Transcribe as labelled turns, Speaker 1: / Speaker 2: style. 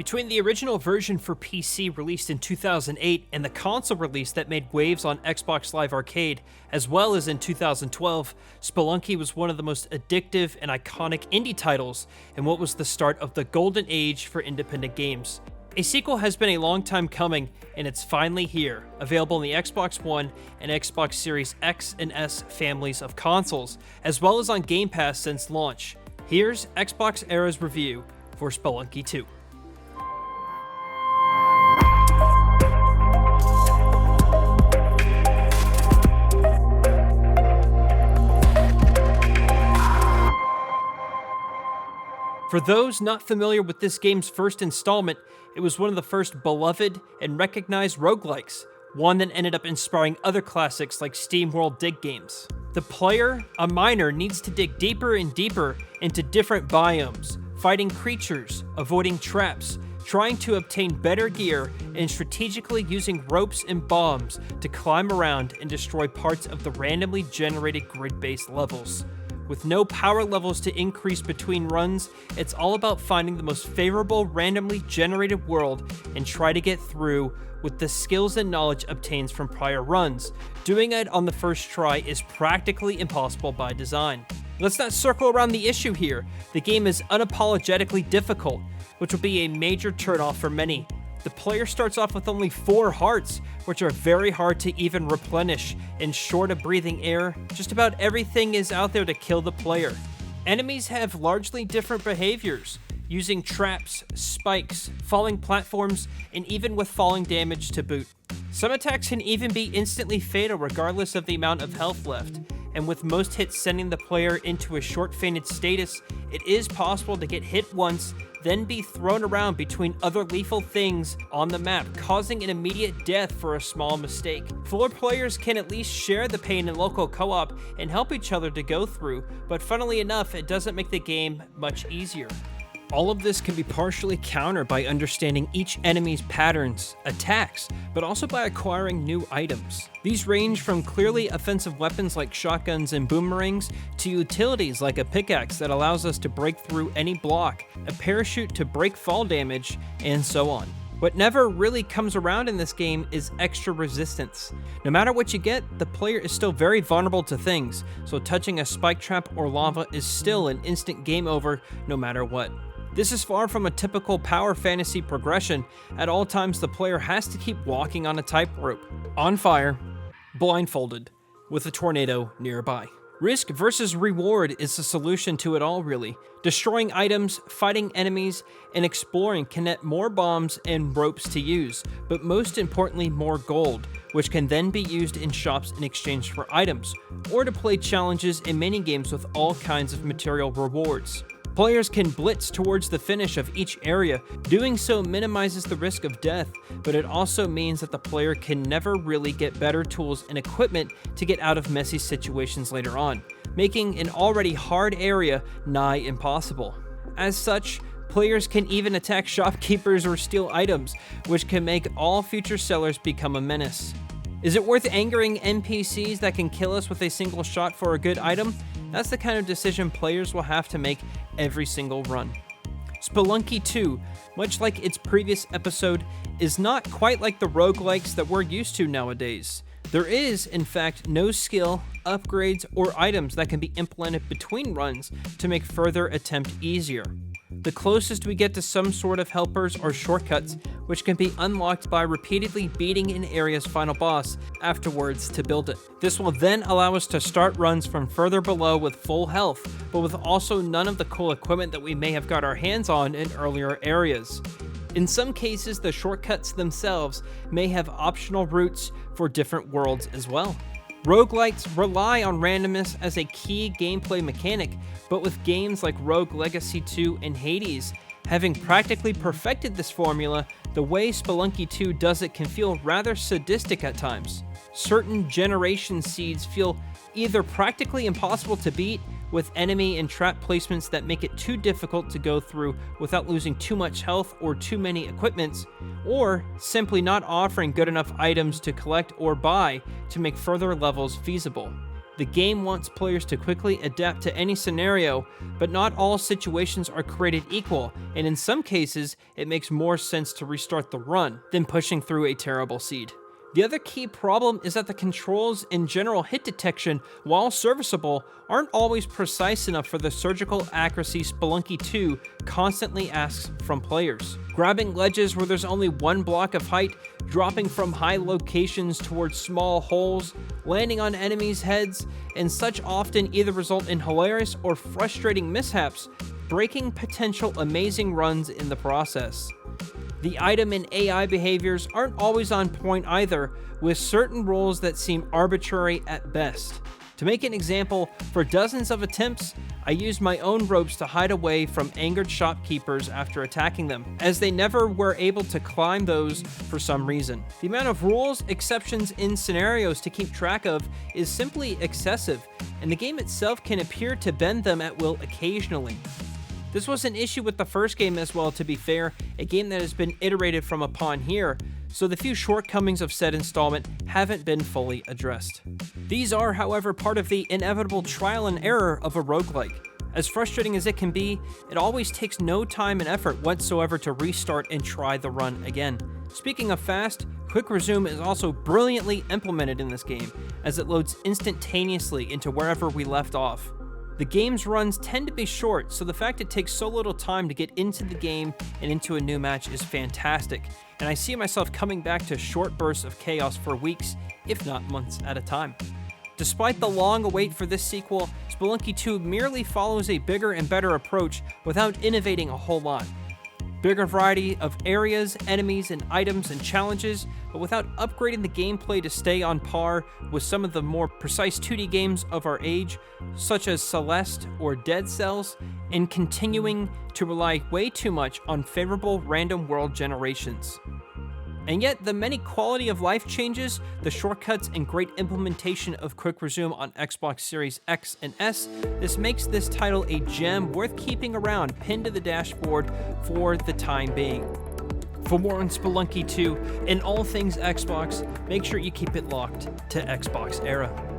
Speaker 1: Between the original version for PC released in 2008 and the console release that made waves on Xbox Live Arcade, as well as in 2012, Spelunky was one of the most addictive and iconic indie titles and what was the start of the golden age for independent games. A sequel has been a long time coming, and it's finally here, available in the Xbox One and Xbox Series X and S families of consoles, as well as on Game Pass since launch. Here's XboxEra's review for Spelunky 2. For those not familiar with this game's first installment, it was one of the first beloved and recognized roguelikes, one that ended up inspiring other classics like SteamWorld Dig games. The player, a miner, needs to dig deeper and deeper into different biomes, fighting creatures, avoiding traps, trying to obtain better gear, and strategically using ropes and bombs to climb around and destroy parts of the randomly generated grid-based levels. With no power levels to increase between runs, it's all about finding the most favorable randomly generated world and try to get through with the skills and knowledge obtained from prior runs. Doing it on the first try is practically impossible by design. Let's not circle around the issue here. The game is unapologetically difficult, which will be a major turnoff for many. The player starts off with only 4 hearts, which are very hard to even replenish, and short of breathing air, just about everything is out there to kill the player. Enemies have largely different behaviors, using traps, spikes, falling platforms, and even with falling damage to boot. Some attacks can even be instantly fatal regardless of the amount of health left, and with most hits sending the player into a short fainted status, it is possible to get hit once, then be thrown around between other lethal things on the map, causing an immediate death for a small mistake. 4 players can at least share the pain in local co-op and help each other to go through, but funnily enough, it doesn't make the game much easier. All of this can be partially countered by understanding each enemy's patterns, attacks, but also by acquiring new items. These range from clearly offensive weapons like shotguns and boomerangs to utilities like a pickaxe that allows us to break through any block, a parachute to break fall damage, and so on. What never really comes around in this game is extra resistance. No matter what you get, the player is still very vulnerable to things, so touching a spike trap or lava is still an instant game over no matter what. This is far from a typical power fantasy progression. At all times, the player has to keep walking on a tightrope, on fire, blindfolded, with a tornado nearby. Risk versus reward is the solution to it all, really. Destroying items, fighting enemies, and exploring can net more bombs and ropes to use, but most importantly, more gold, which can then be used in shops in exchange for items, or to play challenges and minigames with all kinds of material rewards. Players can blitz towards the finish of each area. Doing so minimizes the risk of death, but it also means that the player can never really get better tools and equipment to get out of messy situations later on, making an already hard area nigh impossible. As such, players can even attack shopkeepers or steal items, which can make all future sellers become a menace. Is it worth angering NPCs that can kill us with a single shot for a good item? That's the kind of decision players will have to make every single run. Spelunky 2, much like its previous episode, is not quite like the roguelikes that we're used to nowadays. There is, in fact, no skill, upgrades, or items that can be implemented between runs to make further attempt easier. The closest we get to some sort of helpers are shortcuts, which can be unlocked by repeatedly beating an area's final boss afterwards to build it. This will then allow us to start runs from further below with full health, but with also none of the cool equipment that we may have got our hands on in earlier areas. In some cases, the shortcuts themselves may have optional routes for different worlds as well. Roguelikes rely on randomness as a key gameplay mechanic, but with games like Rogue Legacy 2 and Hades having practically perfected this formula, the way Spelunky 2 does it can feel rather sadistic at times. Certain generation seeds feel either practically impossible to beat, with enemy and trap placements that make it too difficult to go through without losing too much health or too many equipments, or simply not offering good enough items to collect or buy to make further levels feasible. The game wants players to quickly adapt to any scenario, but not all situations are created equal, and in some cases, it makes more sense to restart the run than pushing through a terrible seed. The other key problem is that the controls and general hit detection, while serviceable, aren't always precise enough for the surgical accuracy Spelunky 2 constantly asks from players. Grabbing ledges where there's only one block of height, dropping from high locations towards small holes, landing on enemies' heads, and such often either result in hilarious or frustrating mishaps, breaking potential amazing runs in the process. The item and AI behaviors aren't always on point either, with certain rules that seem arbitrary at best. To make an example, for dozens of attempts, I used my own ropes to hide away from angered shopkeepers after attacking them, as they never were able to climb those for some reason. The amount of rules, exceptions, and scenarios to keep track of is simply excessive, and the game itself can appear to bend them at will occasionally. This was an issue with the first game as well, to be fair, a game that has been iterated from upon here, so the few shortcomings of said installment haven't been fully addressed. These are, however, part of the inevitable trial and error of a roguelike. As frustrating as it can be, it always takes no time and effort whatsoever to restart and try the run again. Speaking of fast, Quick Resume is also brilliantly implemented in this game, as it loads instantaneously into wherever we left off. The game's runs tend to be short, so the fact it takes so little time to get into the game and into a new match is fantastic, and I see myself coming back to short bursts of chaos for weeks, if not months at a time. Despite the long await for this sequel, Spelunky 2 merely follows a bigger and better approach without innovating a whole lot. Bigger variety of areas, enemies, and items and challenges, but without upgrading the gameplay to stay on par with some of the more precise 2D games of our age, such as Celeste or Dead Cells, and continuing to rely way too much on favorable random world generations. And yet, the many quality of life changes, the shortcuts, and great implementation of Quick Resume on Xbox Series X and S, this makes this title a gem worth keeping around, pinned to the dashboard for the time being. For more on Spelunky 2 and all things Xbox, make sure you keep it locked to XboxEra.